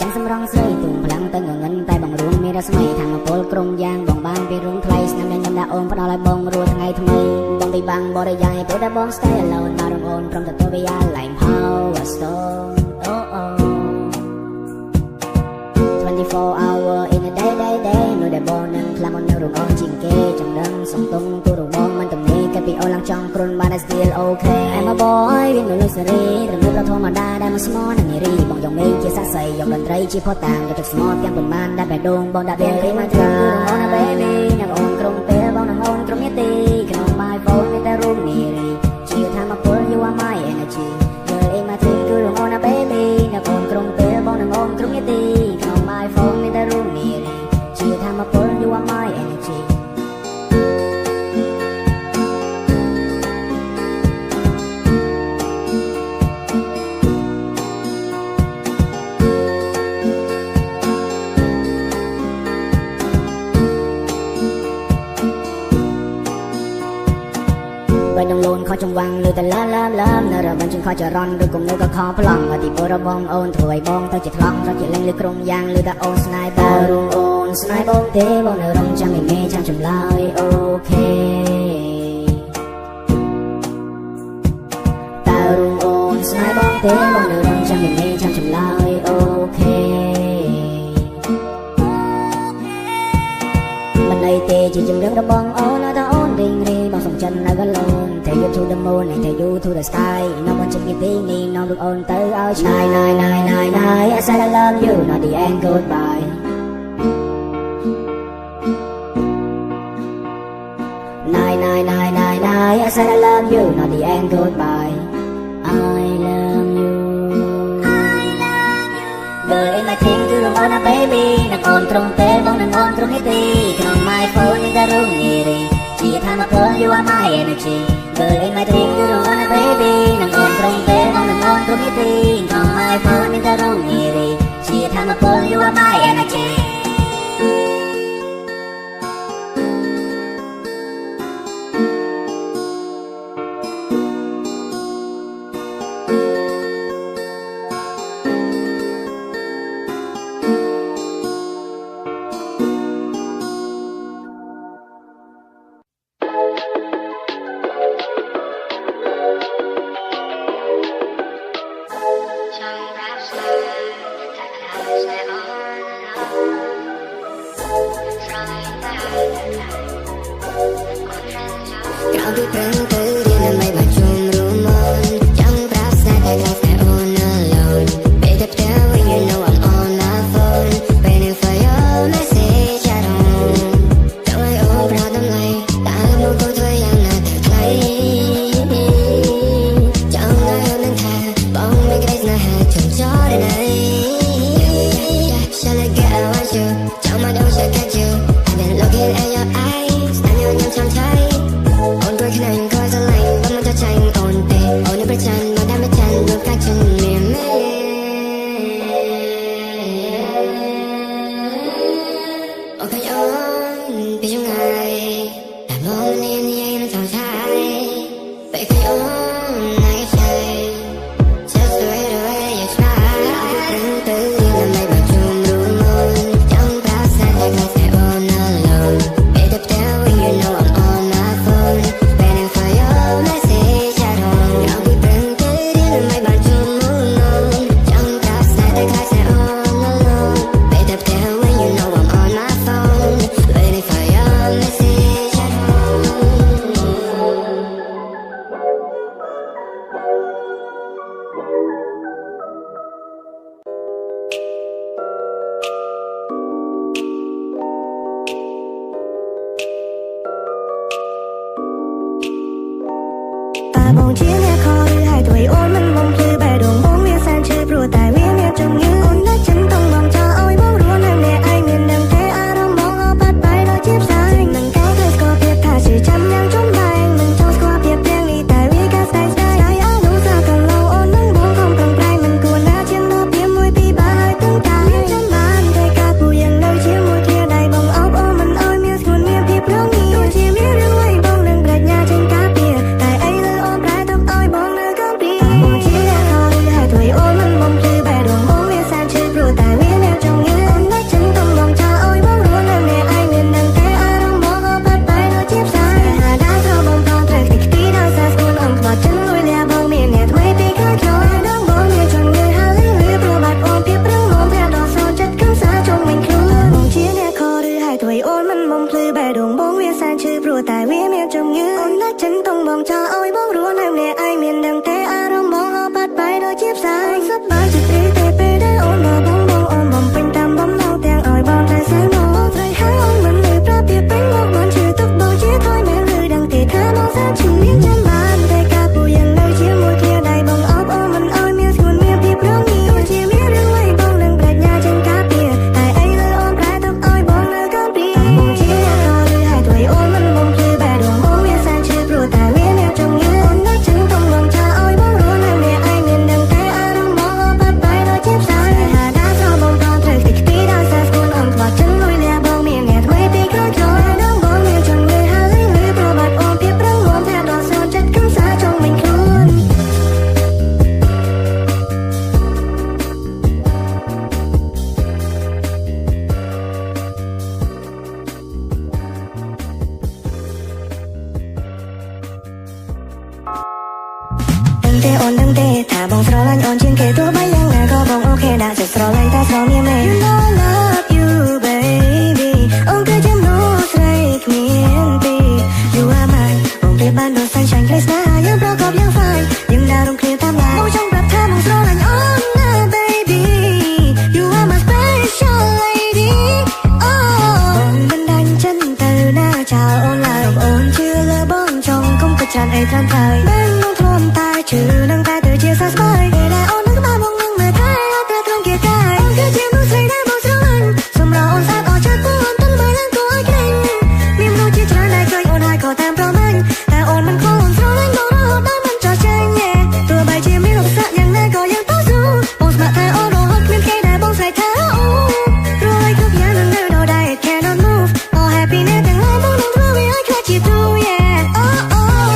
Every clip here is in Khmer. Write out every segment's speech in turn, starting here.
ចាំសម្រងស្រីទូងพลังទៅងងឹនតែបងរួមមានរស្មីធម្មពលក្រុមយ៉ាងបងបានពីរងថ្លៃស្នាមញញឹមដាក់អូនផ្ដល់ឲ្យបងរស់ថ្ងៃថ្មីបងពីបាំងបរិយាយពេលដែលបង stay alone ដល់រងអូនព្រមទទួលវាយ៉ាឡៃ power stone 24 hour in a day នៅដែលបងនឹងខ្លាំងនៅរងអូនជាងគេចំណឹងសំទងទូរបងមិនទំនេរកាពីអូនឡើងចង់គ្រុនបាន still okay I'm a boy វានៅលើសេរីរំលឹកដល់ធម្មតាដែលមកស្មោះនឹងនារីបងយកមេជាសាស័យយកតន្ត្រីជាផតាំងយកទឹកស្មោះទាំងប៉ុន្មានដែលបេះដូងបងដាក់ពេលរីមកត្រាអូន baby នឹងអូនក្រុមពេលបងនឹងអូនក្រុមនាទីក្នុង my phone មានតែរូបនារីជាធម្មពល you are my energy girl in my dream គឺអូន baby នឹងអូនក្រុមពេលបងនឹងអូនក្រុមនាទីក្នុង my phone មានតែរូបនារីជាធម្មពល you are my energyไปดงโลนเขาจงวังลือแต่ล้ำในระบันจึงคอยจะร้อนด้วยกลมเนื้อก็คอพลังว่าที่โบราบองโอนถวยบองตั้งจิตคล้องเราจะเล่นลือกรงยางลือแต่โอนสไนเปอร์รุงโอนสไนบองเทบองในรงจังไม่เมย์จังจุ่มลายโอเคตารุงโอนสไนบองเทบองในรงจังไม่เมย์จังจุ่มลายโอเคมันในเตจีจึงเรื่องระบองโอนแล้วแต่โอนดิ่งรีบองส่งจันแล้วก็ลงTake you to the moon and take you to the sky No one should be thinking น้องลูกโอนเตอเอาชายนายI said I love you not the end goodbye นาย I said I love you not the end goodbye I love you Girl in my dream គឺលោកអូនណា baby នឹងអូនត្រង់ទេបងនឹងអូនត្រង់នេះទីក្នុង my phone មានតែរូបនារីជាធម្មពល you are my energy Girl in my dream គឺលោកអូនណា baby នឹងអូនត្រង់ទេបងនឹងអូនត្រង់នេះទីក្នុង my phone មានតែរូបនារីជាធម្មពល you are my energy បងចោលឲ្យបងរស់នៅម្នាក់ឯងមានដឹងទេអារម្មណ៍បងអបាត់បែកដូចជាផ្សាយសប្បាយចិត្តរីទេពេលដែលអូនមកបងអូនបំពេញតាមបំណងទាំងឲ្យបងតែសើមកត្រូវហើយអូនមិនលឺប្រាប់ពីពេញមកបានជឿទុកដូចជាថយមែនឬដឹងទេថាបងសើជឿចាំបានតែការពូយ៉ាងនៅជាមួយគ្នាដៃបងអបអូនមិនឲ្យមានស្ងួនមានពីប្រងនេះដូចជាមានរឿងអ្វីបងនឹងប្រាជ្ញាចេញការពារតែអីលើអូនប្រែទុកឲ្យបងនៅកូនព្រាបងជាអ្នករឬហើយធ្វើអូនមិនបងភ្លឺបែរដងបងវាសែនជឿព្រោះតែវាអ្នកចង់ញើអូននៅជឹងបងងំចាឲ្យបងរស់នៅម្នាក់ឯងមានដឹងតែអារម្មណ៍បងអបាត់បែកដូចជាផ្សាយហាដាស្របងតត្រូវតិចពីដល់សែស្គូនអូនខ្វះចឹងលុយលះបងមានអ្នកធ្វើទីក្រោយក្រោយដងបងមានចង់ញើហើយលឺប្របាត់អូនពីប្រឹងងំថាដល់សោចិត្តកំសាចង់មិនខ្លួនដឹងទេអូនដឹងទេថាបងស្រឡាញ់អូនជាងគេទោះបីយ៉ាងណាក៏បងអូខេដាក់ចិត្តស្រឡាញ់តែស្រមៀមឯង You know I love you baby អូនគឺជាមនុស្សស្រីគ្មានពី You are mine អូនប្រៀបបានដូច sunshine ក្ដីស្នេហាយើងប្រកបយ៉ាង fine យើងដើររំគ្នាតាមឡានបងចង់ប្រាប់ថាបងស្រឡាញ់អូនណា baby You are my special lady Oh បងមិនដាច់ចិត្តទៅណាចោលអូនឡើយអូនជឿលើបងចង់កុំគិតច្រើនអីត្រឹមត្រូវបានបងធ្លាប់តែជឿនឹងតែទៅជាសះស្បើយពេលដែលអូននឹងក្បែរបងនឹងមើលថែអត់តែត្រង់គេកាយអូនគឺជាមនុស្សស្រីដែលបងស្រឡាញ់សម្រាប់អូនស្អាតអស់ចិត្តពួកអូនទន់បីឡើងគួរឲ្យក្រែងមានមនុស្សជាច្រើនដែលឃើញអូនហើយក៏តាមប្រមាញ់តែអូនមិនខ្វល់អូនស្រឡាញ់បងរហូតដល់មិនចោះចាញ់ទោះបីជាមានឧបសគ្គយ៉ាងណាក៏យើងតស៊ូបងស្ម័គ្រថាអូនរហូតគ្មានគេដែលបងស្រែកថាអូព្រោះឲ្យគ្រប់យ៉ាងនឹងនៅដល់ដែរ It cannot move All happiness ទាំងឡាយបងនឹងធ្វើវាឲ្យខ្លាចជា true yeah Oh oh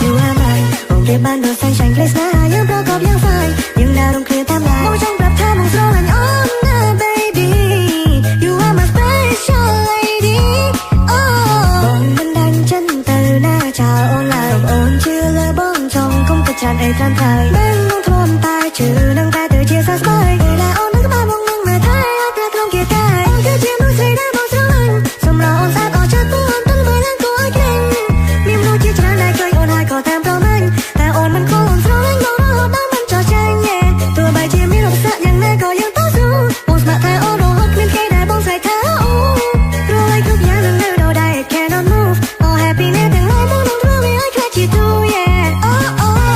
You are mine អូនប្រៀបបានដូច sunshine ក្ដីស្នេហាយើងប្រកបយ៉ាង fine យើងដើររំគ្នាតាមឡានបងចង់ប្រាប់ថាបងស្រឡាញ់អូនណា baby You are my special lady Oh បងមិនដាច់ចិត្តទៅណាចោលអូនឡើយអូនជឿលើបងចង់កុំគិតច្រើនអីត្រឹមត្រូវបានបងធ្លាប់តែជឿនឹងតែទៅជាសះស្បើយពេលដែលអូននឹងក្បែរបងនឹងមើលថែអត់តែត្រង់គេកាយអូនគឺជាមនុស្សស្រីដែលបងស្រឡាញ់សម្រាប់អូនស្អាតអស់ចិត្តពួកអូនទន់បីឡើងគួរឲ្យក្រែងមានមនុស្សជាច្រើនដែលឃើញអូនហើយក៏តាមប្រមាញ់តែអូនមិនខ្វល់អូនស្រឡាញ់បងរហូតដល់មិនចោះចាញ់ទោះបីជាមានឧបសគ្គយ៉ាងណាក៏យើងតស៊ូបងស្ម័គ្រថាអូនរហូតគ្មានគេដែលបងស្រែកថាអូព្រោះឲ្យគ្រប់យ៉ាងនឹងនៅដល់ដែរ It cannot move All happiness ទាំងឡាយបងនឹងធ្វើវាឲ្យខ្លាចជា true yeah Oh oh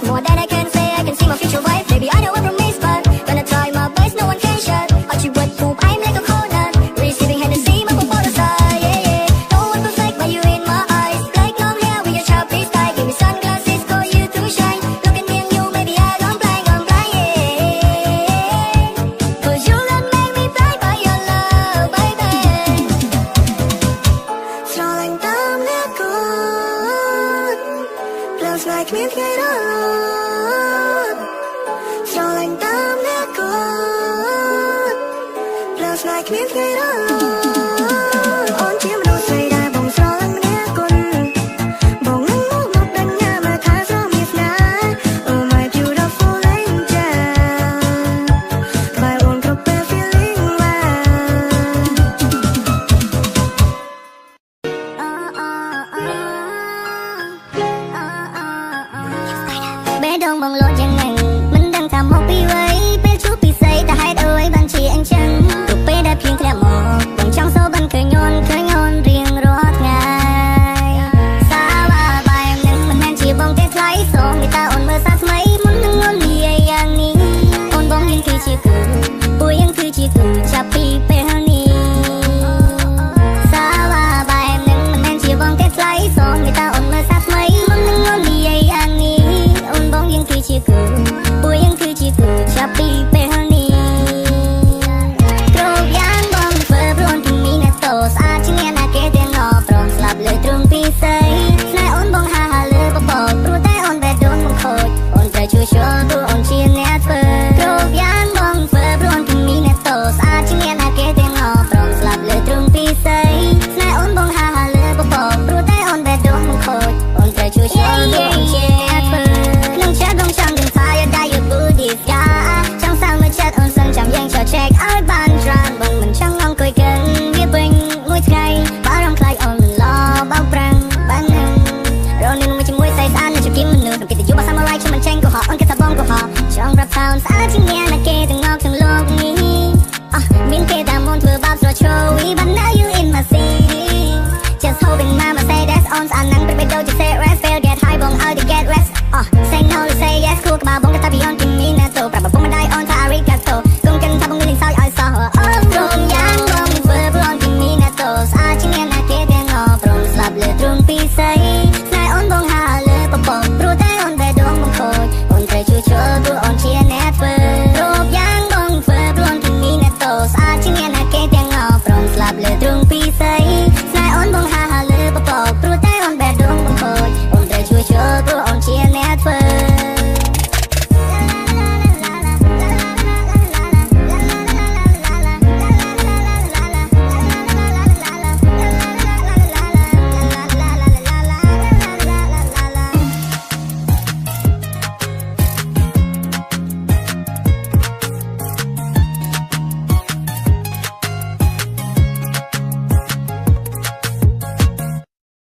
More than I can say, I can see my future wife. Baby, I know I promise, but gonna try my best, no one can shut Feels like មានថ្ងៃរលត់ស្រឡាញ់តាមអ្នកគាត់ Feels like មានថ្ងៃរលត់អូនជាមនុស្សស្រីដែលបងស្រឡាញ់ម្នាក់គុណបងនឹងមកដេញញ៉ាំមកថាស្រមានស្នេហ៍ Oh my beautiful angel ក្បែរអូនគ្រប់ពេល feeling well បេះដូងបងលោតយ៉ាងហ្នឹងមិនដឹងថាមកពីអ្វីពេលជួបពីស្អីតែហេតុអ្វីបានជាអញ្ចឹងទោះពេលដែលភ្លៀងធ្លាក់មកបងចង់សូបានឃើញអូនរៀងរាល់ថ្ងៃសាវ៉ាបាយនឹងមិនមែនជាបងទេថ្លៃសូមតែអូនមើលសាថ្មីមុននឹងអូននិយាយយ៉ាងនេះអូនបងយើងគឺជាគូពួកយើងគឺជាគូចាប់ពីពេលនេះសាវ៉ាបាយនឹងមិនមែនជាបងទេថ្លៃសូមតែអូនមើលសាថ្មីមុននឹងអូននិយាយយ៉ាងនេះអូនបងយើងគឺជាគូពួកយើងគឺជាគូចាប់ពីពេលនេះគ្រប់យ៉ាងបងធ្វើព្រោះពីមីណាតូស្អាតជាងអ្នកណាគេទាំងអស់ព្រមស្លាប់លើទ្រង់ពីស្អីស្នេហ៍អូនបងហាលើបបោកព្រោះតែអូនបែរដូនបងខូចអូនត្រូវជួយឈល់ព្រោះអូនជាអ្នកធ្វើគ្រប់យ៉ាងបងធ្វើព្រោះពីមីណាតូស្អាតជាងអ្នកណាគេទាំងអស់ព្រមស្លាប់លើទ្រង់ពីស្អីស្នេហ៍អូនបងហាលើបបោកព្រោះតែអូនបែរដូនបងខូចអូនត្រូវជួយឈល់ព្រោះអូនជាអ្នកធ្វើក្នុងចិត្តបងចង់ដឹងថាយដែលយក booty sky ចង់សាំមួយចិត្តអូនសិនចាំយើងចូល check ឲ្យបានច្រើនបងមិនចង់អង្គុយកិនវាពេញមួយថ្ងៃបារម្ភខ្លាចអូនមិនឡបោកប្រាំងបាននឹងរននឹងមួយជាមួយស្អីស្អាតនៅជុំមនុស្សគេទៅយូរបាសាមកឡៃខ្ញុំមិនចេញកុហកអូនគេថាបងកុហកចង់ប្រាប់ថាអូនស្អាតជាងអ្នកណាគេទាំងអស់ក្នុងលោកនេះមានគេតាមអូនធ្វើបាបស្រោចឈរ But now you in my city Just hoping mama